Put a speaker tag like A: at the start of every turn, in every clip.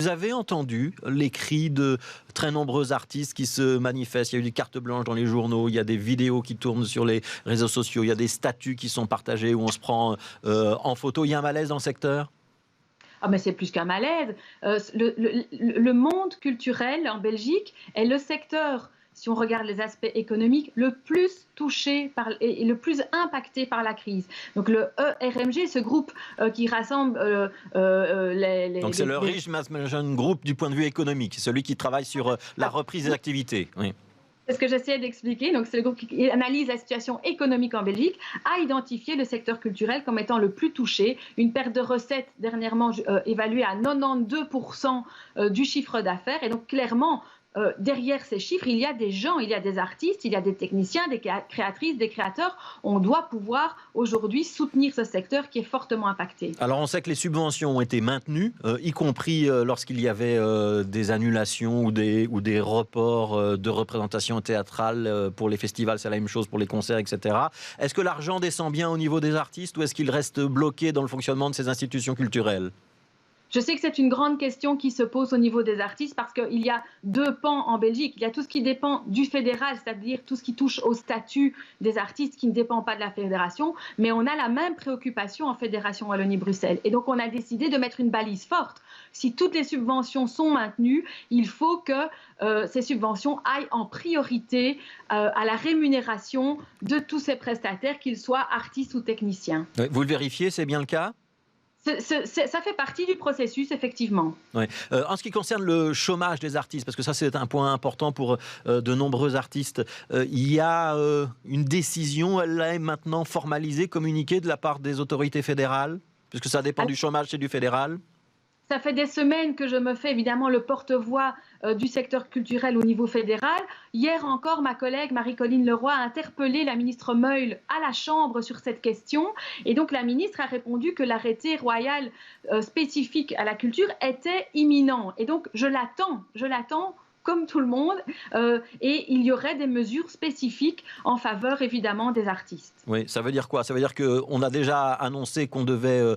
A: Vous avez entendu les cris de très nombreux artistes qui se manifestent. Il y a eu des cartes blanches dans les journaux, il y a des vidéos qui tournent sur les réseaux sociaux, il y a des statuts qui sont partagés où on se prend en photo. Il y a un malaise dans le secteur?
B: Ah mais c'est plus qu'un malaise. Le monde culturel en Belgique est le secteur, si on regarde les aspects économiques, le plus touché et le plus impacté par la crise. Donc le ERMG, ce groupe qui rassemble
A: Donc c'est le Rich Management Group du point de vue économique, celui qui travaille sur la reprise des activités. Oui.
B: C'est ce que j'essayais d'expliquer. Donc, c'est le groupe qui analyse la situation économique en Belgique, a identifié le secteur culturel comme étant le plus touché. Une perte de recettes dernièrement évaluée à 92% du chiffre d'affaires. Et donc, clairement, derrière ces chiffres, il y a des gens, il y a des artistes, il y a des techniciens, des créatrices, des créateurs. On doit pouvoir aujourd'hui soutenir ce secteur qui est fortement impacté.
A: Alors on sait que les subventions ont été maintenues, y compris lorsqu'il y avait des annulations ou des reports de représentations théâtrales pour les festivals, c'est la même chose pour les concerts, etc. Est-ce que l'argent descend bien au niveau des artistes ou est-ce qu'il reste bloqué dans le fonctionnement de ces institutions culturelles ?
B: Je sais que c'est une grande question qui se pose au niveau des artistes parce qu'il y a deux pans en Belgique. Il y a tout ce qui dépend du fédéral, c'est-à-dire tout ce qui touche au statut des artistes qui ne dépend pas de la fédération. Mais on a la même préoccupation en Fédération Wallonie-Bruxelles. Et donc on a décidé de mettre une balise forte. Si toutes les subventions sont maintenues, il faut que ces subventions aillent en priorité à la rémunération de tous ces prestataires, qu'ils soient artistes ou techniciens.
A: Vous le vérifiez, c'est bien le cas ?
B: Ça fait partie du processus, effectivement.
A: Ouais. En ce qui concerne le chômage des artistes, parce que ça c'est un point important pour de nombreux artistes, il y a une décision, elle est maintenant formalisée, communiquée de la part des autorités fédérales, puisque ça dépend du chômage, c'est du fédéral.
B: Ça fait des semaines que je me fais évidemment le porte-voix du secteur culturel au niveau fédéral. Hier encore, ma collègue Marie-Colline Leroy a interpellé la ministre Meul à la Chambre sur cette question. Et donc la ministre a répondu que l'arrêté royal spécifique à la culture était imminent. Et donc je l'attends comme tout le monde, et il y aurait des mesures spécifiques en faveur évidemment des artistes.
A: Oui, ça veut dire quoi? Ça veut dire qu'on a déjà annoncé qu'on devait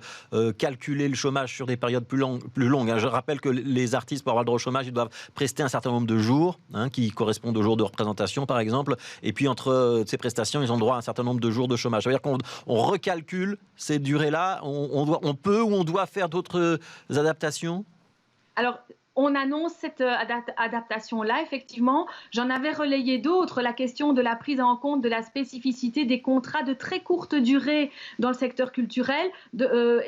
A: calculer le chômage sur des périodes plus longues. Je rappelle que les artistes, pour avoir le droit au chômage, ils doivent prester un certain nombre de jours, qui correspondent aux jours de représentation par exemple, et puis entre ces prestations, ils ont droit à un certain nombre de jours de chômage. Ça veut dire qu'on recalcule ces durées-là, on peut ou on doit faire d'autres adaptations?
B: Alors, on annonce cette adaptation-là, effectivement. J'en avais relayé d'autres, la question de la prise en compte de la spécificité des contrats de très courte durée dans le secteur culturel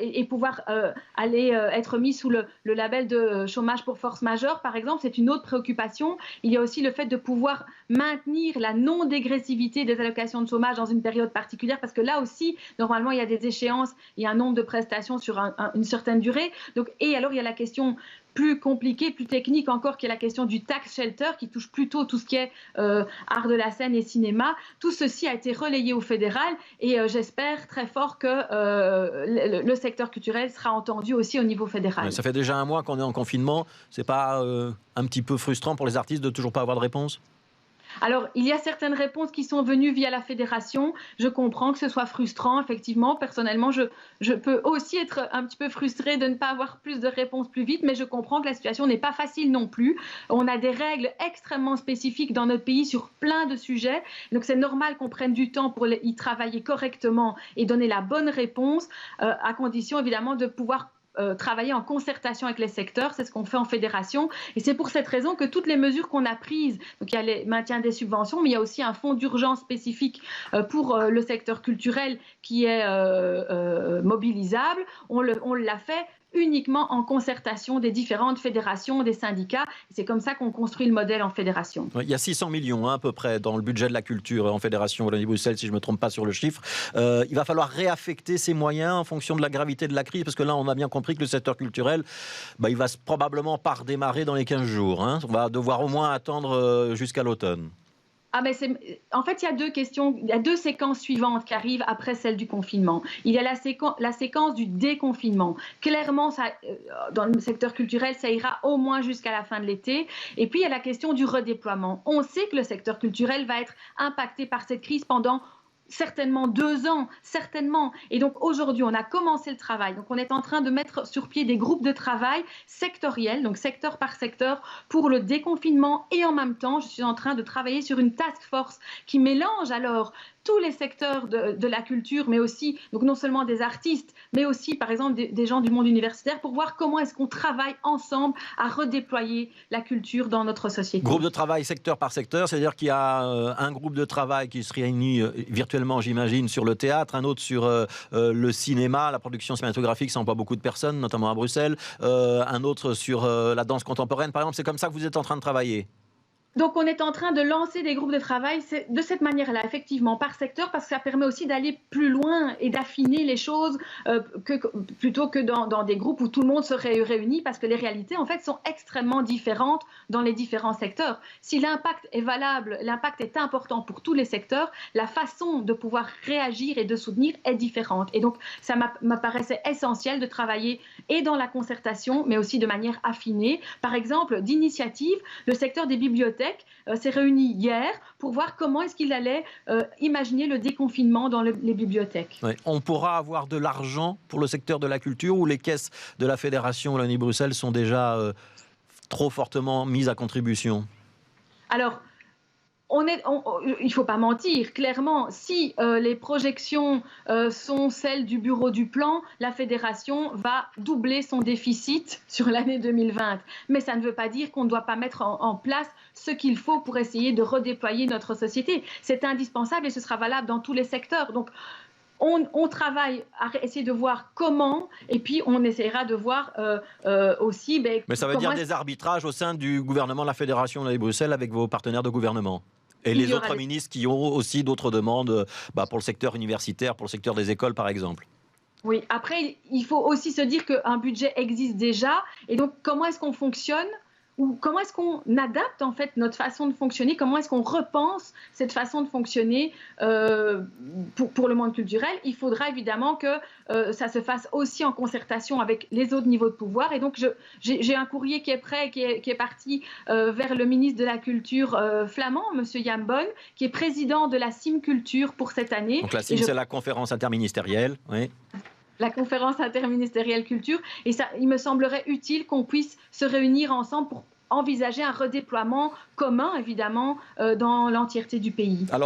B: et pouvoir aller être mis sous le label de chômage pour force majeure, par exemple. C'est une autre préoccupation. Il y a aussi le fait de pouvoir maintenir la non-dégressivité des allocations de chômage dans une période particulière, parce que là aussi, normalement, il y a des échéances, il y a un nombre de prestations sur une certaine durée. Donc, et alors, il y a la question plus compliqué, plus technique encore, qui est la question du tax shelter, qui touche plutôt tout ce qui est art de la scène et cinéma. Tout ceci a été relayé au fédéral et j'espère très fort que le secteur culturel sera entendu aussi au niveau fédéral.
A: Ça fait déjà un mois qu'on est en confinement. C'est pas un petit peu frustrant pour les artistes de toujours pas avoir de réponse ?
B: Alors, il y a certaines réponses qui sont venues via la fédération. Je comprends que ce soit frustrant, effectivement. Personnellement, je peux aussi être un petit peu frustrée de ne pas avoir plus de réponses plus vite, mais je comprends que la situation n'est pas facile non plus. On a des règles extrêmement spécifiques dans notre pays sur plein de sujets. Donc, c'est normal qu'on prenne du temps pour y travailler correctement et donner la bonne réponse, à condition, évidemment, de pouvoir travailler en concertation avec les secteurs. C'est ce qu'on fait en fédération et c'est pour cette raison que toutes les mesures qu'on a prises, donc il y a le maintien des subventions, mais il y a aussi un fonds d'urgence spécifique pour le secteur culturel qui est mobilisable. On l'a fait uniquement en concertation des différentes fédérations, des syndicats. C'est comme ça qu'on construit le modèle en fédération.
A: Il y a 600 millions à peu près dans le budget de la culture en fédération Wallonie-Bruxelles, si je ne me trompe pas sur le chiffre. Il va falloir réaffecter ces moyens en fonction de la gravité de la crise, parce que là, on a bien compris que le secteur culturel, il va probablement pas redémarrer dans les 15 jours. On va devoir au moins attendre jusqu'à l'automne.
B: En fait, il y a deux questions, il y a deux séquences suivantes qui arrivent après celle du confinement. Il y a la séquence du déconfinement. Clairement, dans le secteur culturel, ça ira au moins jusqu'à la fin de l'été. Et puis, il y a la question du redéploiement. On sait que le secteur culturel va être impacté par cette crise pendant certainement 2 ans, certainement. Et donc aujourd'hui, on a commencé le travail. Donc on est en train de mettre sur pied des groupes de travail sectoriels, donc secteur par secteur, pour le déconfinement. Et en même temps, je suis en train de travailler sur une task force qui mélange alors tous les secteurs de la culture, mais aussi, donc non seulement des artistes, mais aussi par exemple des gens du monde universitaire, pour voir comment est-ce qu'on travaille ensemble à redéployer la culture dans notre société.
A: Groupe de travail secteur par secteur, c'est-à-dire qu'il y a un groupe de travail qui se réunit virtuellement, j'imagine, sur le théâtre, un autre sur le cinéma, la production cinématographique, ça emploie beaucoup de personnes, notamment à Bruxelles, un autre sur la danse contemporaine, par exemple. C'est comme ça que vous êtes en train de travailler?
B: Donc, on est en train de lancer des groupes de travail de cette manière-là, effectivement, par secteur, parce que ça permet aussi d'aller plus loin et d'affiner les choses plutôt que dans des groupes où tout le monde serait réuni, parce que les réalités, en fait, sont extrêmement différentes dans les différents secteurs. Si l'impact est valable, l'impact est important pour tous les secteurs, la façon de pouvoir réagir et de soutenir est différente. Et donc, ça m'apparaissait essentiel de travailler et dans la concertation, mais aussi de manière affinée. Par exemple, d'initiative, le secteur des bibliothèques s'est réuni hier pour voir comment est-ce qu'il allait imaginer le déconfinement dans les bibliothèques.
A: Oui. On pourra avoir de l'argent pour le secteur de la culture ou les caisses de la Fédération Wallonie-Bruxelles sont déjà trop fortement mises à contribution?
B: Alors, il ne faut pas mentir, clairement, si les projections sont celles du bureau du plan, la fédération va doubler son déficit sur l'année 2020. Mais ça ne veut pas dire qu'on ne doit pas mettre en place ce qu'il faut pour essayer de redéployer notre société. C'est indispensable et ce sera valable dans tous les secteurs. Donc, on travaille à essayer de voir comment, et puis on essaiera de voir aussi...
A: Mais ça veut dire des arbitrages au sein du gouvernement de la Fédération Wallonie-Bruxelles avec vos partenaires de gouvernement et les autres ministres qui ont aussi d'autres demandes pour le secteur universitaire, pour le secteur des écoles par exemple.
B: Oui, après, il faut aussi se dire qu'un budget existe déjà, et donc comment est-ce qu'on fonctionne ou comment est-ce qu'on adapte en fait notre façon de fonctionner, comment est-ce qu'on repense cette façon de fonctionner pour le monde culturel. Il faudra évidemment que ça se fasse aussi en concertation avec les autres niveaux de pouvoir. Et donc j'ai un courrier qui est prêt, qui est parti vers le ministre de la Culture flamand, M. Jan Bon, qui est président de la CIM Culture pour cette année.
A: Donc la CIM, c'est la conférence interministérielle, oui.
B: La conférence interministérielle culture. Et ça, il me semblerait utile qu'on puisse se réunir ensemble pour envisager un redéploiement commun, évidemment, dans l'entièreté du pays. Alors,